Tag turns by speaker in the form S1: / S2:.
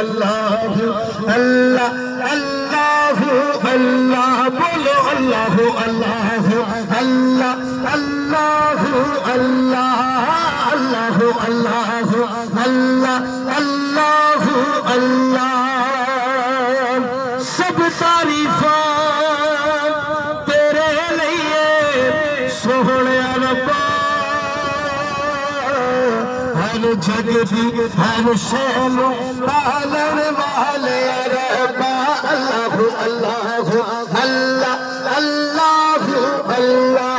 S1: अल्लाह अल्लाह अल्लाह अल्लाह बोलो अल्लाह अल्लाह अल्लाह अल्लाह अल्लाह अल्लाह अल्लाह अल्लाह अल्लाह अल्लाह सब तारीफां तेरे लिए सोहणे रब्बा हर जग दी हर शैन पालन वाले रब्बा अल्लाह अल्लाह अल्लाह अल्लाह अल्लाह